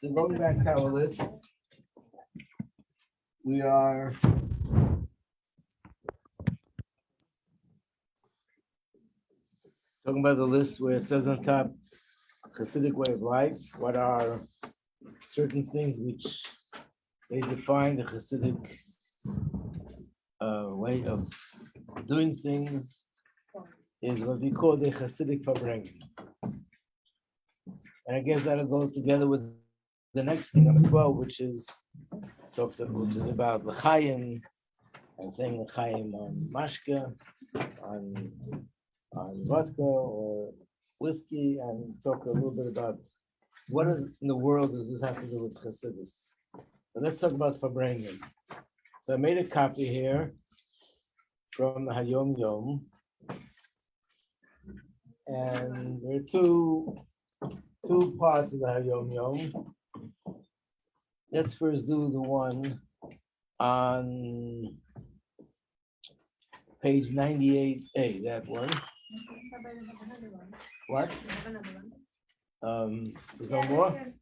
So going back to our list, we are talking about the list where it says on top, Chassidic way of life. What are certain things which they define the Chassidic way of doing things is what we call the Chassidic Farbrengen. And I guess that'll go together with the next thing, number 12, which is about l'chaim and saying l'chaim on mashka, on vodka or whiskey, and talk a little bit about what in the world does this have to do with Chassidus. But let's talk about Farbrengen. So I made a copy here from the Hayom Yom, and there are two parts of the Hayom Yom. Let's first do the one on page 98A, that one. What? There's no more?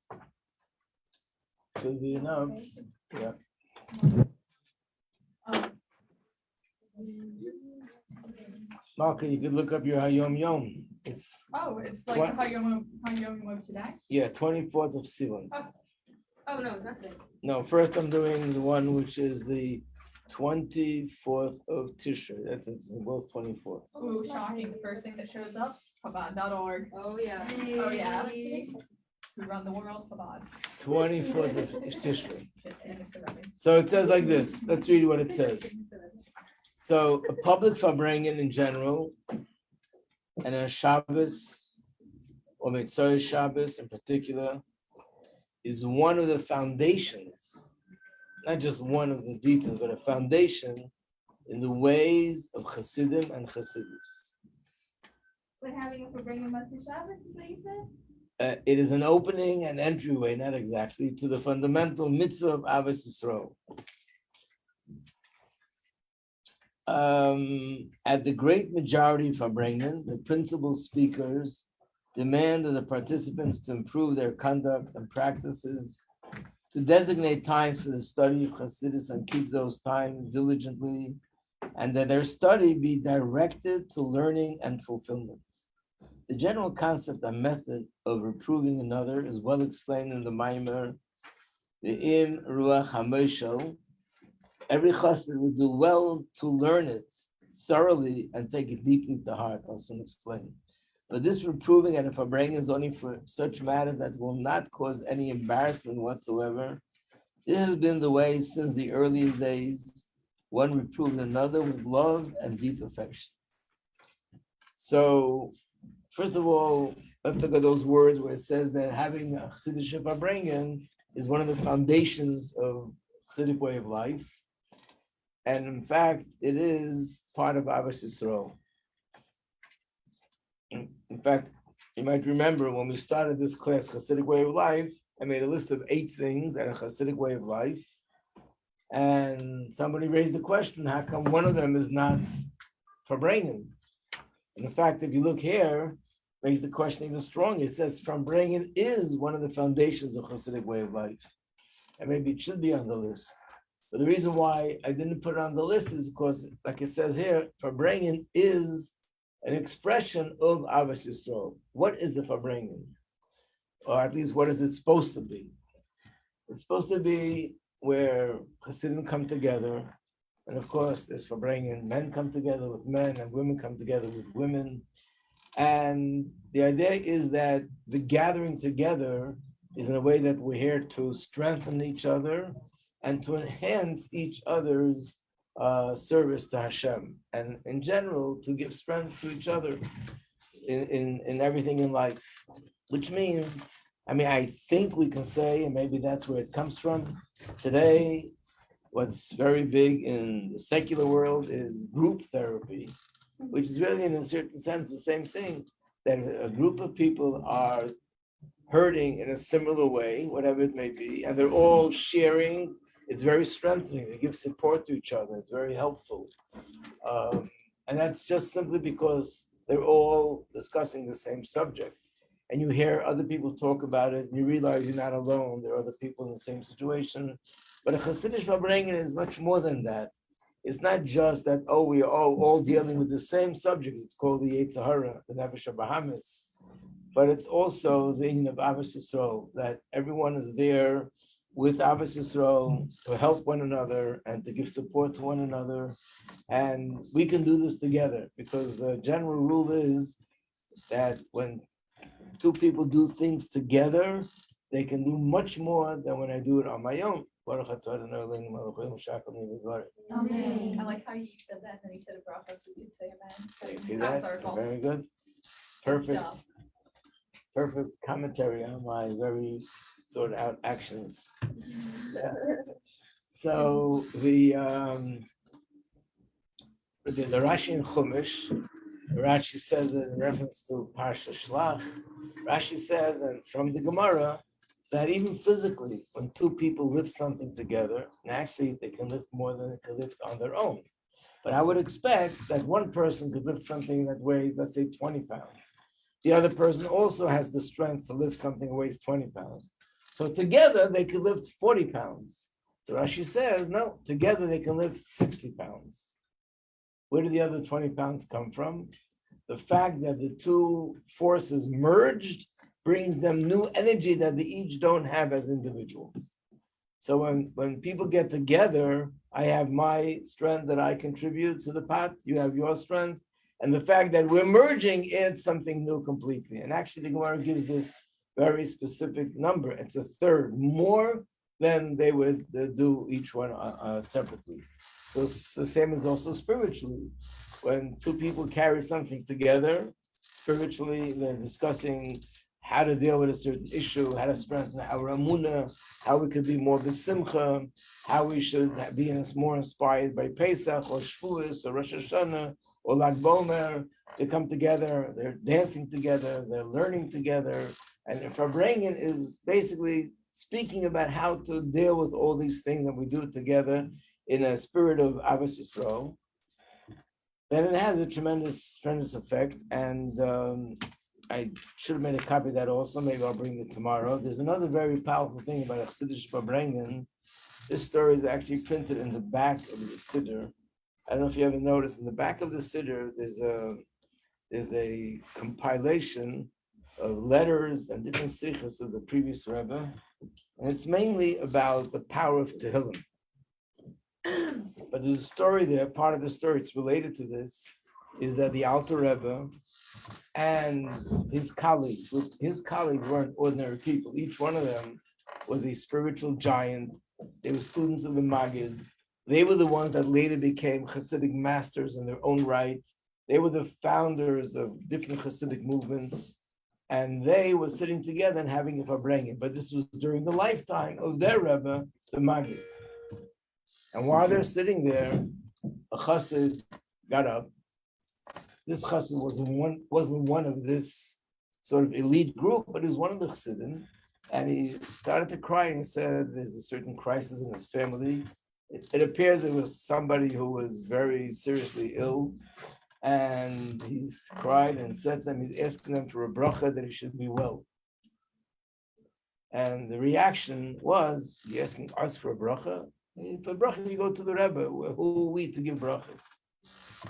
Should be enough. Yeah. Malka, you could look up your Hayom Yom. It's like what? Hayom Yom of today? Yeah, 24th of Sivan. Oh no, nothing. No, first I'm doing the one which is the 24th of Tishrei. That's both 24th. Ooh, shocking. The first thing that shows up, Chabad.org. Oh yeah. Oh yeah. We run the world, Chabad. 24th of Tishrei. Just miss the Rabbi. So it says like this. Let's read what it says. So a public Farbrengen in general, and a Shabbos, or Mitzvah Shabbos in particular, is one of the foundations, not just one of the details, but a foundation in the ways of Chassidim and Chassidus. But having a Farbrengen Matzah Shabbos is what you said? It is an opening and entryway, not exactly, to the fundamental mitzvah of Avos Yisrael. At the great majority of Farbrengen, the principal speakers demand of the participants to improve their conduct and practices, to designate times for the study of Chassidus and keep those times diligently, and that their study be directed to learning and fulfillment. The general concept and method of reproving another is well explained in the Maimer, the Im Ruach HaMoshel. Every Chassid would do well to learn it thoroughly and take it deeply to heart. I'll soon explain. But this reproving and Farbrengen is only for such matters that will not cause any embarrassment whatsoever. This has been the way since the earliest days. One reproved another with love and deep affection. So, first of all, let's look at those words where it says that having a Chassidic Farbrengen is one of the foundations of Chassidic way of life. And in fact, it is part of Avos Yisrael. In fact, you might remember when we started this class, Chassidic way of life, I made a list of 8 things that are Chassidic way of life. And somebody raised the question, how come one of them is not Farbrengen? And in fact, if you look here, makes the question even stronger. It says Farbrengen is one of the foundations of Chassidic way of life. And maybe it should be on the list. But the reason why I didn't put it on the list is because, like it says here, Farbrengen is an expression of Avos Yisrael. What is the Farbrengen? Or at least what is it supposed to be? It's supposed to be where Chassidim come together. And of course, there's Farbrengen, men come together with men and women come together with women. And the idea is that the gathering together is in a way that we're here to strengthen each other and to enhance each other's service to Hashem, and in general, to give strength to each other in everything in life, which means, I think we can say, and maybe that's where it comes from, today, what's very big in the secular world is group therapy, which is really, in a certain sense, the same thing, that a group of people are hurting in a similar way, whatever it may be, and they're all sharing. It's very strengthening. They give support to each other. It's very helpful. And that's just simply because they're all discussing the same subject. and you hear other people talk about it, and you realize you're not alone. There are other people in the same situation. But a Chassidic Farbrengen is much more than that. It's not just that, oh, we are all dealing with the same subject. It's called the Yetzer Hara, the Nefesh Bahamas. But it's also the union of Avos Yisrael, that everyone is there with Avos Yisrael to help one another and to give support to one another. And we can do this together, because the general rule is that when two people do things together, they can do much more than when I do it on my own. Amen. I like how you said that, and then you said a bracha, so we could say amen. You see Half that? circle. Very good. Good Perfect. stuff. Perfect commentary on my very thought out actions. So the Rashi in Chumash, Rashi says it in reference to Parsha Shlach. Rashi says, and from the Gemara, that even physically, when two people lift something together, and actually they can lift more than they can lift on their own. But I would expect that one person could lift something that weighs, let's say, 20 pounds. The other person also has the strength to lift something that weighs 20 pounds. So together they could lift 40 pounds. So Rashi says, no, together they can lift 60 pounds. Where did the other 20 pounds come from? The fact that the two forces merged brings them new energy that they each don't have as individuals. So when people get together, I have my strength that I contribute to the pot, you have your strength, and the fact that we're merging adds something new completely. And actually the Gemara gives this very specific number. It's a third, more than they would do each one separately. So the same is also spiritually. When two people carry something together, spiritually, they're discussing how to deal with a certain issue, how to strengthen our emunah, how we could be more besimcha, how we should be more inspired by Pesach or Shavuos or Rosh Hashanah or Lag Bomer. They come together, they're dancing together, they're learning together. And Farbrengen is basically speaking about how to deal with all these things that we do together in a spirit of Avos Yisrael. Then it has a tremendous effect. And I should have made a copy of that also. Maybe I'll bring it tomorrow. There's another very powerful thing about Chassidic Farbrengen. This story is actually printed in the back of the Siddur. I don't know if you ever noticed, in the back of the Siddur, there's a compilation of letters and different sichos of the previous Rebbe. And it's mainly about the power of Tehillim. But there's a story there, part of the story, it's related to this, is that the Alter Rebbe and his colleagues weren't ordinary people. Each one of them was a spiritual giant. They were students of the Maggid. They were the ones that later became Chassidic masters in their own right. They were the founders of different Chassidic movements. And they were sitting together and having a Farbrengen. But this was during the lifetime of their Rebbe, the Maggid. And while they're sitting there, a Chassid got up. This Chassid wasn't one of this sort of elite group, but he was one of the Chassidim. And he started to cry and he said there's a certain crisis in his family. It appears it was somebody who was very seriously ill. And he cried and said to them, he's asking them for a bracha that he should be well. And the reaction was, you're asking us for a bracha? For bracha, you go to the Rebbe. Who are we to give brachas?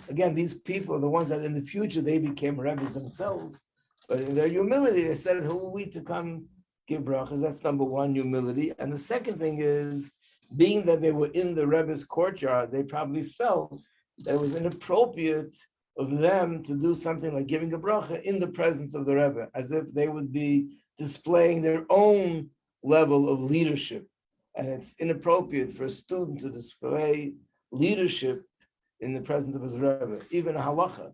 Again, these people are the ones that in the future they became Rebbes themselves. But in their humility, they said, who are we to come give brachas? That's number one, humility. And the second thing is, being that they were in the Rebbe's courtyard, they probably felt that it was inappropriate of them to do something like giving a bracha in the presence of the Rebbe, as if they would be displaying their own level of leadership. And it's inappropriate for a student to display leadership in the presence of his Rebbe, even a halacha.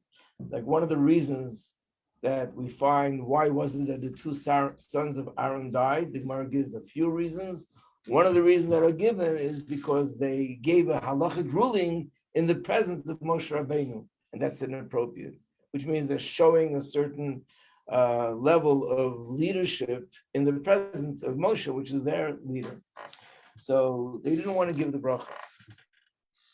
Like one of the reasons that we find why was it that the two sons of Aaron died, the Gemara gives a few reasons. One of the reasons that are given is because they gave a halachic ruling in the presence of Moshe Rabbeinu, and that's inappropriate, which means they're showing a certain level of leadership in the presence of Moshe, which is their leader. So they didn't want to give the bracha.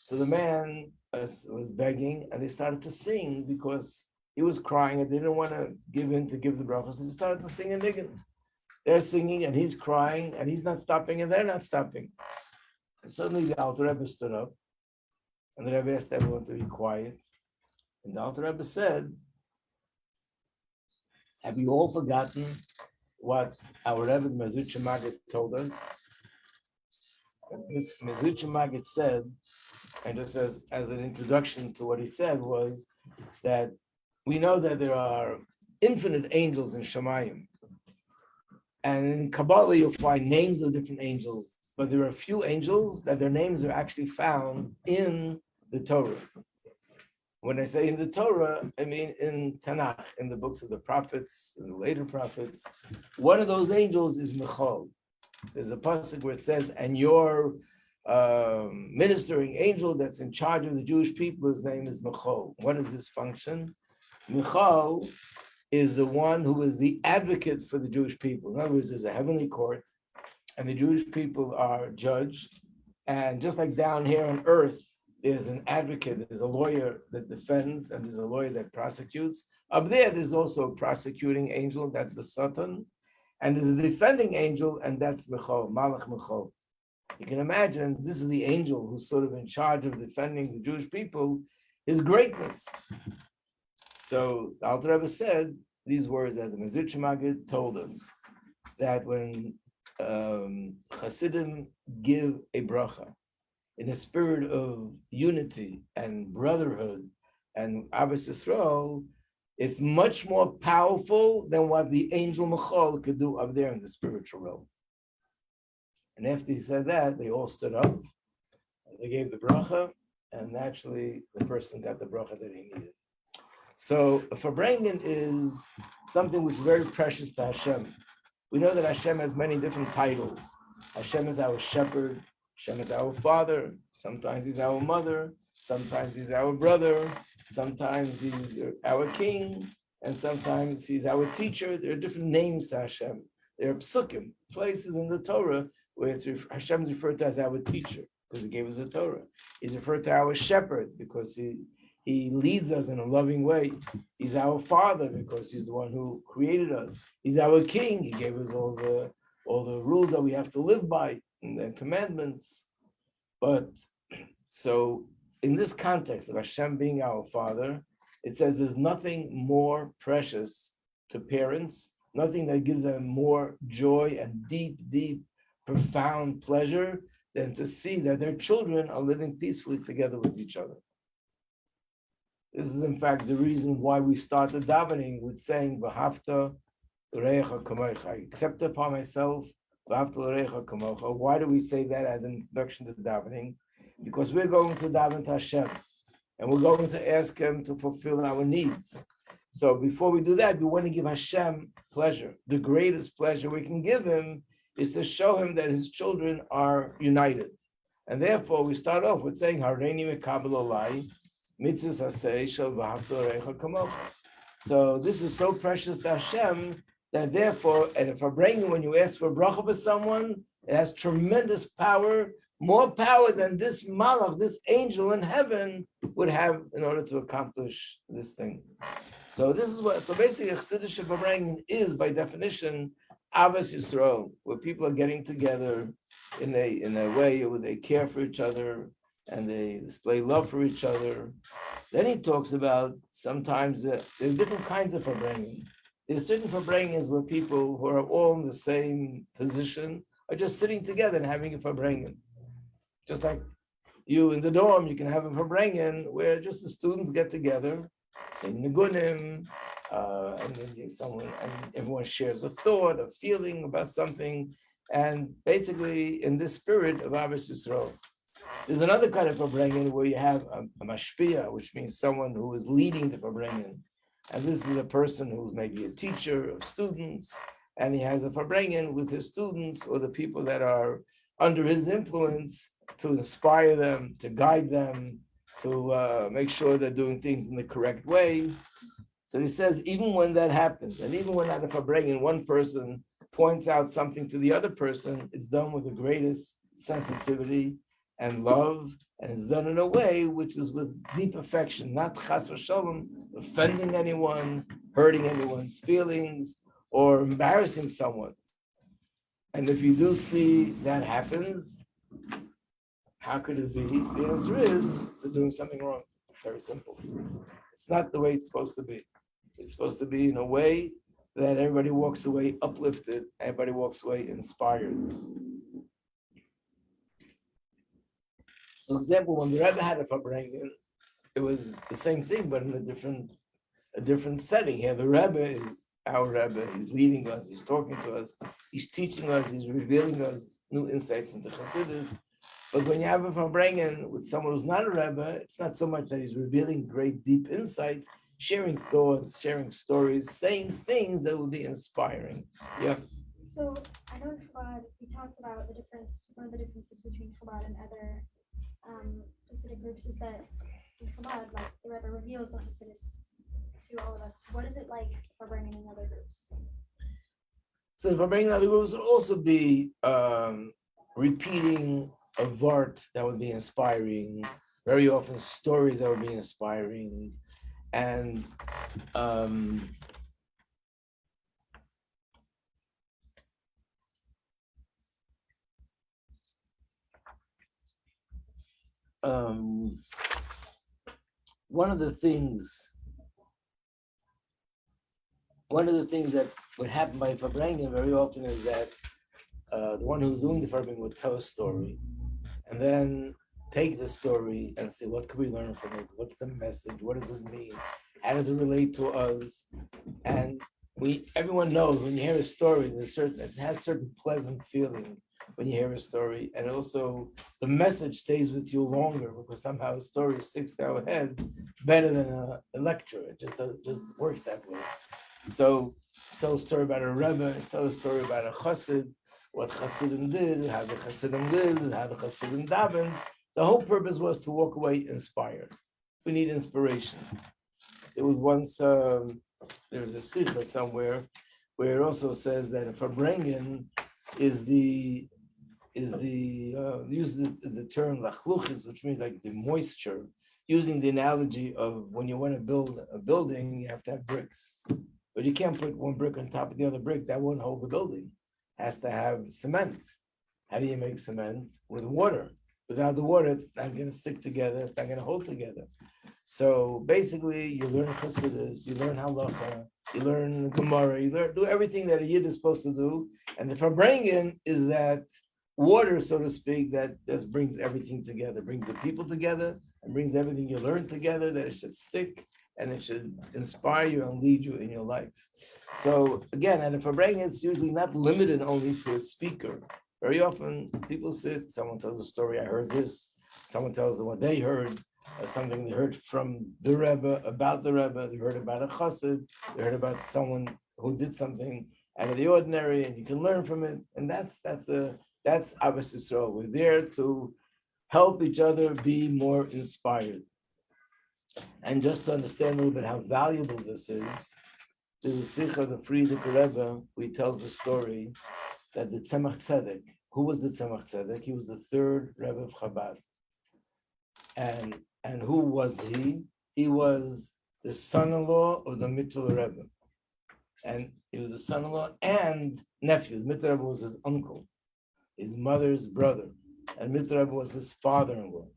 So the man was begging, and they started to sing because he was crying and they didn't want to give in to give the bracha. So he started to sing a niggun. They're singing and he's crying and he's not stopping and they're not stopping. And suddenly the Alter Rebbe stood up and the Rebbe asked everyone to be quiet. And the Alter Rebbe said, have you all forgotten what our Rebbe Mazucha Maggid told us? Mazucha Maggid said, and just as an introduction to what he said, was that we know that there are infinite angels in Shemayim. And in Kabbalah, you'll find names of different angels, but there are a few angels that their names are actually found in the Torah. When I say in the Torah, I mean in Tanakh, in the books of the prophets, and the later prophets. One of those angels is Michal. There's a pasuk where it says, and your ministering angel that's in charge of the Jewish people, his name is Michal. What is this function? Michal is the one who is the advocate for the Jewish people. In other words, there's a heavenly court, and the Jewish people are judged. And just like down here on earth, there's an advocate, there's a lawyer that defends, and there's a lawyer that prosecutes. Up there, there's also a prosecuting angel, that's the Satan. And there's a defending angel, and that's Michal, Malach Michal. You can imagine, this is the angel who's sort of in charge of defending the Jewish people, his greatness. So the Alter Rebbe said these words that the Mazucha Maggid told us, that when Chassidim give a bracha in a spirit of unity and brotherhood and Abbas Yisrael, it's much more powerful than what the angel Michal could do up there in the spiritual realm. And after he said that, they all stood up, they gave the bracha, and naturally the person got the bracha that he needed. So a Farbrengen is something which is very precious to Hashem. We know that Hashem has many different titles. Hashem is our shepherd, Hashem is our father, sometimes he's our mother, sometimes he's our brother, sometimes he's our king, and sometimes he's our teacher. There are different names to Hashem. There are psukim, places in the Torah where Hashem is referred to as our teacher because he gave us the Torah. He's referred to our shepherd because he leads us in a loving way. He's our father because he's the one who created us. He's our king. He gave us all the rules that we have to live by and the commandments. But so in this context of Hashem being our father, it says there's nothing more precious to parents, nothing that gives them more joy and deep, profound pleasure than to see that their children are living peacefully together with each other. This is in fact the reason why we started davening with saying V'hafta l'reicha kamocha. I accept upon myself V'hafta l'reicha kamocha. Why do we say that as an introduction to davening? Because we're going to daven to Hashem, and we're going to ask Him to fulfill our needs. So before we do that, we want to give Hashem pleasure. The greatest pleasure we can give Him is to show Him that His children are united. And therefore, we start off with saying Hareini mekabel olai. So this is so precious to Hashem that therefore, and if I bring when you ask for bracha for someone, it has tremendous power, more power than this malach, this angel in heaven would have in order to accomplish this thing. So this is what. So basically, Chassidic Farbrengen is by definition Abbas Yisrael, where people are getting together in a way where they care for each other and they display love for each other. Then he talks about sometimes there's different kinds of Farbrengen. There's certain Farbrengens where people who are all in the same position are just sitting together and having a Farbrengen. Just like you in the dorm, you can have a Farbrengen where just the students get together, sing Nigunim, and then everyone shares a thought, a feeling about something, and basically in this spirit of Abbas Yisrael. There's another kind of Farbrengen where you have a mashpia, which means someone who is leading the Farbrengen. And this is a person who's maybe a teacher of students, and he has a Farbrengen with his students or the people that are under his influence to inspire them, to guide them, to make sure they're doing things in the correct way. So he says, even when that happens, and even when at a Farbrengen, one person points out something to the other person, it's done with the greatest sensitivity and love, and it's done in a way which is with deep affection, not chas v'shalom, offending anyone, hurting anyone's feelings, or embarrassing someone. And if you do see that happens, how could it be? The answer is they're doing something wrong. Very simple. It's not the way it's supposed to be. It's supposed to be in a way that everybody walks away uplifted, everybody walks away inspired. So, example, when the Rebbe had a Farbrengen, it was the same thing, but in a different setting. Here, the Rebbe is our Rebbe. He's leading us. He's talking to us. He's teaching us. He's revealing us new insights into Chassidus. But when you have a Farbrengen with someone who's not a Rebbe, it's not so much that he's revealing great deep insights, sharing thoughts, sharing stories, saying things that will be inspiring. Yeah. So I know in Chabad we talked about the difference. One of the differences between Chabad and other Hasidic groups is that in Chabad, like the Rebbe reveals the Hasidus to all of us. What is it like for bringing in other groups? So if I bring other groups, would also be repeating a vart that would be inspiring, very often stories that would be inspiring, and one of the things that would happen by Farbrengen very often is that the one who's doing the Farbrengen would tell a story and then take the story and say, what could we learn from it? What's the message? What does it mean? How does it relate to us? And everyone knows when you hear a story, it has certain pleasant feeling when you hear a story, and also the message stays with you longer because somehow a story sticks to our head better than a lecture. It just works that way. So tell a story about a Rebbe, tell a story about a Chassid, what Chassidim did, how the Chassidim lived, how the Chassidim davened. The whole purpose was to walk away inspired. We need inspiration. There was once there was a sikha somewhere where it also says that a Farbrengen uses the term lachluchis, which means like the moisture, using the analogy of when you want to build a building, you have to have bricks. But you can't put one brick on top of the other brick. That won't hold the building. It has to have cement. How do you make cement? With water. Without the water, it's not going to stick together. It's not going to hold together. So basically, you learn Chassidus, you learn Halacha, you learn Gemara, do everything that a Yid is supposed to do. And the Farbrengen is that water, so to speak, that just brings everything together, brings the people together, and brings everything you learn together, that it should stick and it should inspire you and lead you in your life. So again, and the Farbrengen is usually not limited only to a speaker. Very often people sit, someone tells a story, I heard this, someone tells them what they heard, something they heard from the Rebbe, about the Rebbe, they heard about a chassid, they heard about someone who did something out of the ordinary, and you can learn from it. And that's Abbas Yisrael. We're there to help each other be more inspired. And just to understand a little bit how valuable this is, there's a sikha, the Frierdiker Rebbe, who he tells the story that the Tzemach Tzedek, who was the Tzemach Tzedek? He was the third Rebbe of Chabad. And who was he? He was the son-in-law of the Mittler Rebbe. And he was the son-in-law and nephew. The Mittler Rebbe was his uncle, his mother's brother. And Mittler Rebbe was his father-in-law.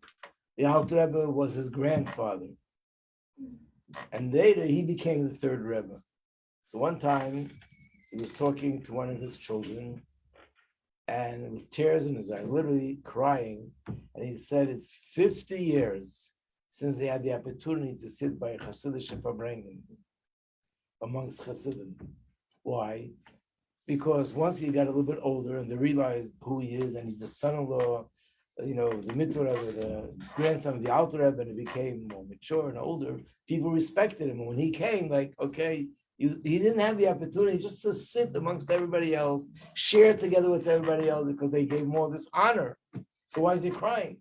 The Alter Rebbe was his grandfather. And later he became the third Rebbe. So one time he was talking to one of his children, and with tears in his eyes, literally crying. And he said, it's 50 years since they had the opportunity to sit by a Chassidic Farbrengen amongst Chassidim. Why? Because once he got a little bit older and they realized who he is, and he's the son-in-law, the Mitzvah Rebbe, the grandson of the Alter Rebbe, and he became more mature and older, people respected him. And when he came, like, okay, he didn't have the opportunity just to sit amongst everybody else, share together with everybody else, because they gave him all this honor. So why is he crying?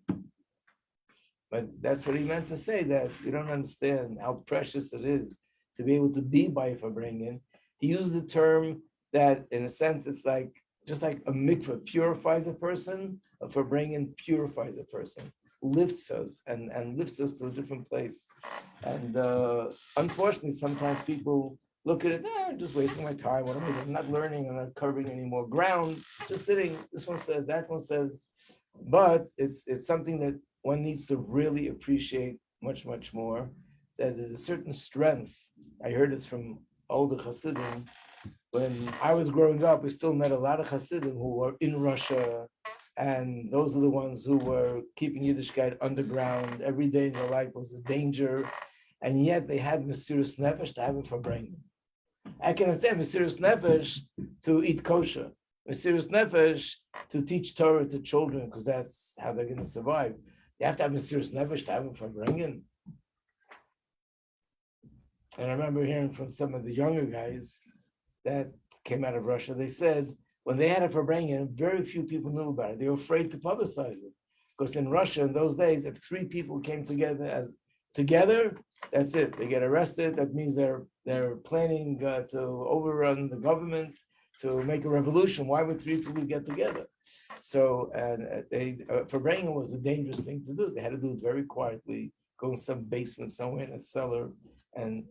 But that's what he meant to say, that you don't understand how precious it is to be able to be by Farbrengen. He used the term that, in a sense, it's like just like a mikveh purifies a person, a farbrengen purifies a person, lifts us and lifts us to a different place. And unfortunately, sometimes people look at it, I'm just wasting my time. What am I doing? I'm not learning, I'm not covering any more ground, just sitting. This one says, that one says. But it's something that one needs to really appreciate much, much more. That there's a certain strength. I heard this from older Chassidim. When I was growing up, we still met a lot of Chassidim who were in Russia, and those are the ones who were keeping Yiddishkeit underground. Every day in their life was a danger, and yet they had Mesiras Nefesh to have it for brain. I can understand Mesiras Nefesh to eat kosher, Mesiras Nefesh to teach Torah to children, because that's how they're going to survive. You have to have Mesiras Nefesh to have it for brain. And I remember hearing from some of the younger guys that came out of Russia, they said when they had it for bringing, very few people knew about it. They were afraid to publicize it. Because in Russia in those days, if 3 people came together, that's it. They get arrested. That means they're planning to overrun the government, to make a revolution. Why would 3 people get together? So, and for bringing was a dangerous thing to do. They had to do it very quietly, go in some basement somewhere in a cellar and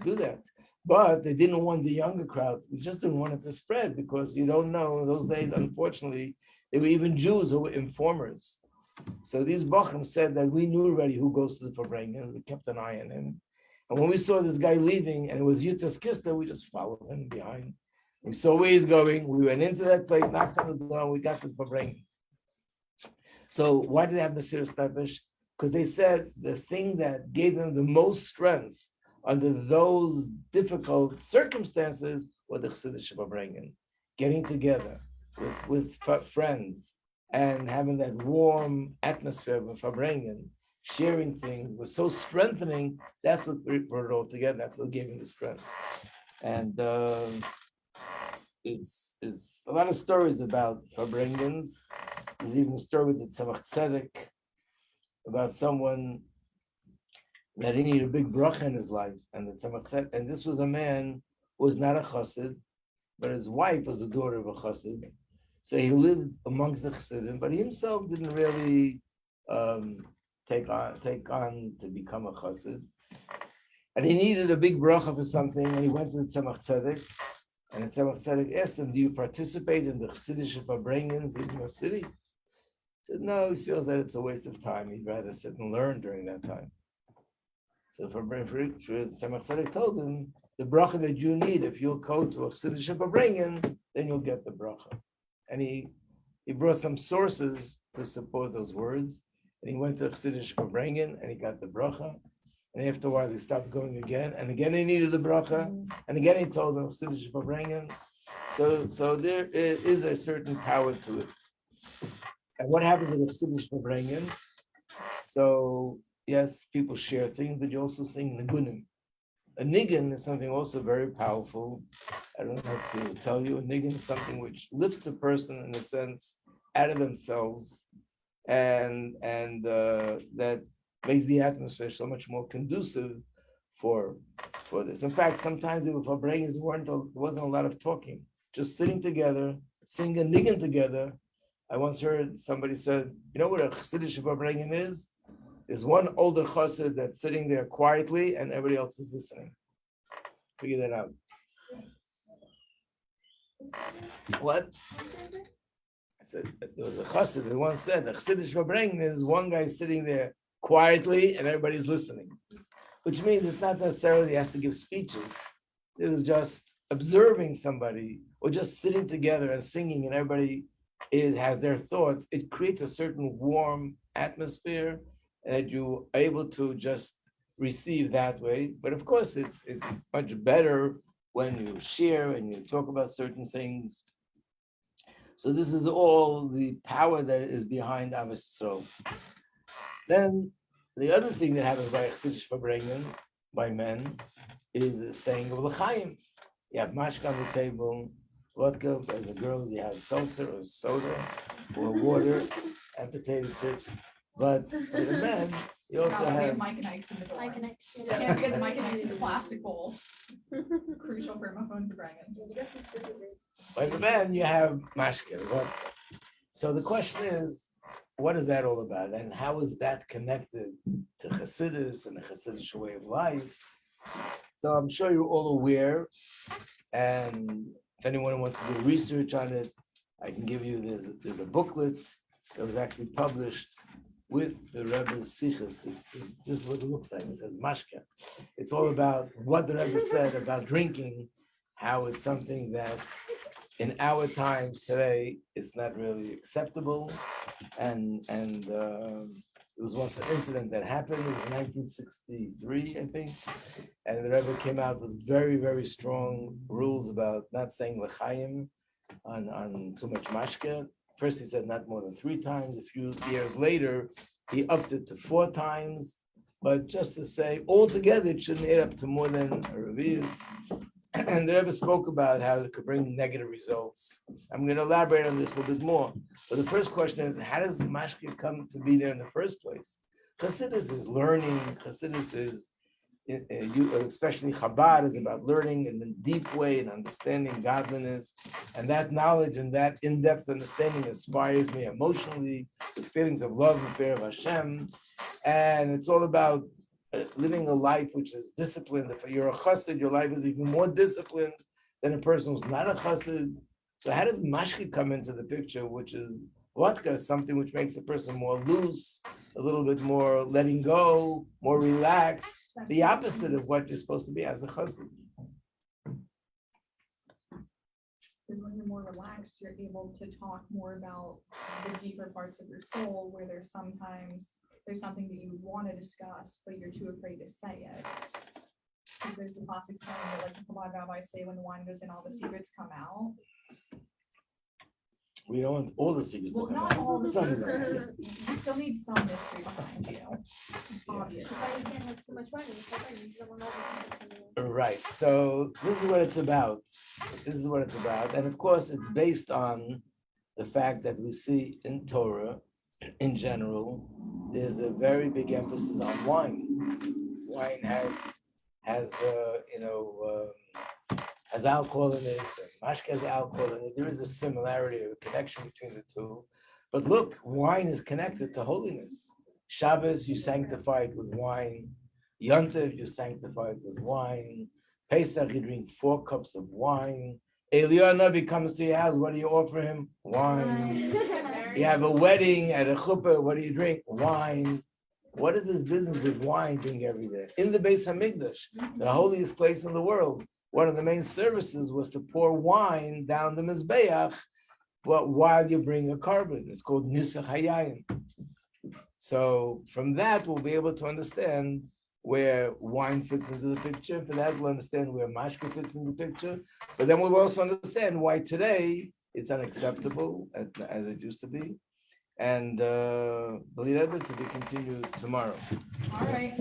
do that. But they didn't want the younger crowd. They just didn't want it to spread, because you don't know, in those days, unfortunately, there were even Jews who were informers. So these Bachram said that we knew already who goes to the Farbrengen. We kept an eye on him. And when we saw this guy leaving, and it was Yutas Kista, we just followed him behind. We saw where he's going. We went into that place, knocked on the door, and we got to the Farbrengen. So why did they have Mesiras Nefesh? Because they said the thing that gave them the most strength under those difficult circumstances were the Chassidic Farbrengen, getting together with friends and having that warm atmosphere of Farbrengen, sharing things was so strengthening. That's what brought it all together. That's what gave them the strength. And it's a lot of stories about Farbrengens. There's even a story with the Tzemach Tzedek about someone that he needed a big bracha in his life, and the Tzemach Tzedek, and this was a man who was not a chassid, but his wife was the daughter of a chassid. So he lived amongst the chassidim, but he himself didn't really take on to become a chassid. And he needed a big bracha for something, and he went to the Tzemach Tzedek, and the Tzemach Tzedek asked him, "Do you participate in the Chassidic Farbrengens in your city?" He said, "No, he feels that it's a waste of time. He'd rather sit and learn during that time." So for Tzemach Tzedek told him, the bracha that you need, if you'll go to a Chassidic Farbrengen, then you'll get the bracha. And he brought some sources to support those words. And he went to Chassidic Farbrengen and he got the bracha. And after a while, he stopped going again. And again, he needed the bracha. And again, he told him Chassidic Farbrengen. So there is a certain power to it. And what happens in the Chassidic Farbrengen? So yes, people share things, but you also sing nigunim. A nigun is something also very powerful. I don't have to tell you. A nigun is something which lifts a person, in a sense, out of themselves, and that makes the atmosphere so much more conducive for this. In fact, sometimes with Farbrengens there wasn't a lot of talking, just sitting together, singing a nigun together. I once heard somebody said, "You know what a Chassidic Farbrengen is? There's one older chassid that's sitting there quietly and everybody else is listening." Figure that out. What? I said, there was a chassid that once said, the Chassidic Farbrengen is one guy sitting there quietly and everybody's listening. Which means it's not necessarily he has to give speeches. It was just observing somebody or just sitting together and singing and everybody has their thoughts. It creates a certain warm atmosphere that you are able to just receive that way. But of course, it's much better when you share and you talk about certain things. So this is all the power that is behind Avos Yisrael. Then the other thing that happens by Chassidic Farbrengen, by men, is the saying of l'chaim. You have mashka on the table, vodka, by the girls you have seltzer or soda or water and potato chips. But then you also We have have, Mike and Ike's in the door. Like an X. Can't forget the Mike and Ike's in the plastic bowl. Crucial for my phone for bringing. but then you have mashke. So the question is, what is that all about? And how is that connected to Chassidus and the Chassidic way of life? So I'm sure you're all aware. And if anyone wants to do research on it, I can give you, there's a booklet that was actually published with the Rebbe's Sichos. This is what it looks like. It says mashke. It's all about what the Rebbe said about drinking, how it's something that in our times today is not really acceptable. And it was once an incident that happened in 1963, I think. And the Rebbe came out with very, very strong rules about not saying l'chaim on too much mashke. First he said not more than 3 times. A few years later, he upped it to 4 times. But just to say, altogether, it shouldn't add up to more than a revius. And the Rebbe spoke about how it could bring negative results. I'm going to elaborate on this a little bit more. But the first question is, how does mashke come to be there in the first place? Chassidus is learning. Chassidus is, especially Chabad, is about learning in a deep way and understanding godliness. And that knowledge and that in-depth understanding inspires me emotionally with feelings of love and fear of Hashem. And it's all about living a life which is disciplined. If you're a chassid, your life is even more disciplined than a person who's not a chassid. So how does mashke come into the picture, which is vodka, something which makes a person more loose, a little bit more letting go, more relaxed, the opposite of what you're supposed to be as a chassid. Because when you're more relaxed, you're able to talk more about the deeper parts of your soul, where there's sometimes there's something that you want to discuss, but you're too afraid to say it. Because there's a classic saying that, like the Chabad rabbis say, when the wine goes in, all the secrets come out. We don't want all the secrets to Well, come not out. all the Some of them. secrets. You still need some mystery behind you. Obviously. That's why you can't have too much wine. You don't know what's Right. So this is what it's about. This is what it's about. And of course, it's based on the fact that we see in Torah, in general, there's a very big emphasis on wine. Wine has has alcohol in it. Mashke has alcohol in it. There is a similarity, a connection between the two. But look, wine is connected to holiness. Shabbos, you sanctify it with wine. Yontiv, you sanctify it with wine. Pesach, you drink 4 cups of wine. Iyar Navi comes to your house. What do you offer him? Wine. You have a wedding at a chuppah. What do you drink? Wine. What is this business with wine being every day? In the Beis Hamikdash, the holiest place in the world, one of the main services was to pour wine down the mizbeach, but while you bring a carbon, it's called nisach hayayin. So from that, we'll be able to understand where wine fits into the picture. For that, we'll understand where mashke fits in the picture. But then we'll also understand why today it's unacceptable as it used to be. And believe that to be continued tomorrow. All right.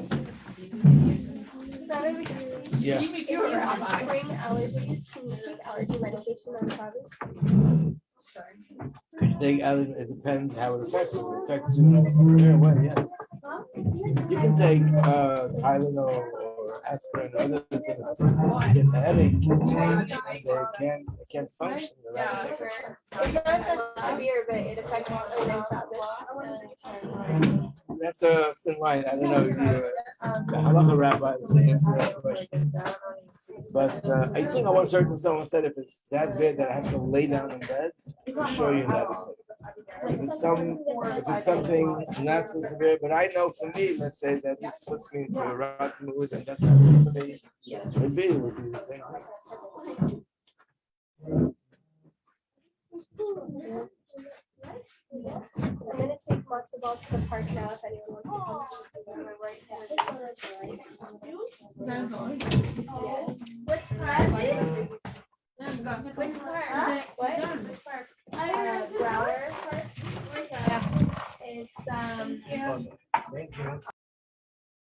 Yeah. You me too, Rabbi. Spring allergies, can you take allergy medication on Shabbos? Sorry. It depends how it affects you. It affects you in a severe way, yes. You can take Tylenol or aspirin or other things to get the headache. They can't function. Yeah, It's not that severe, but it affects on Shabbos. That's a thin line. I don't know. The halacha rabbi to answer that question. But I think I once heard from someone said if it's that bad that I have to lay down in bed, for sure you're not. If it's something not so severe, but I know for me, let's say that this puts me into a rotten mood, and that's not good for me. Would be the same thing. I'm gonna take matzo ball to the park now if anyone wants to come. On my right hand. Which part? Which part? What? Growler park? Yeah. It's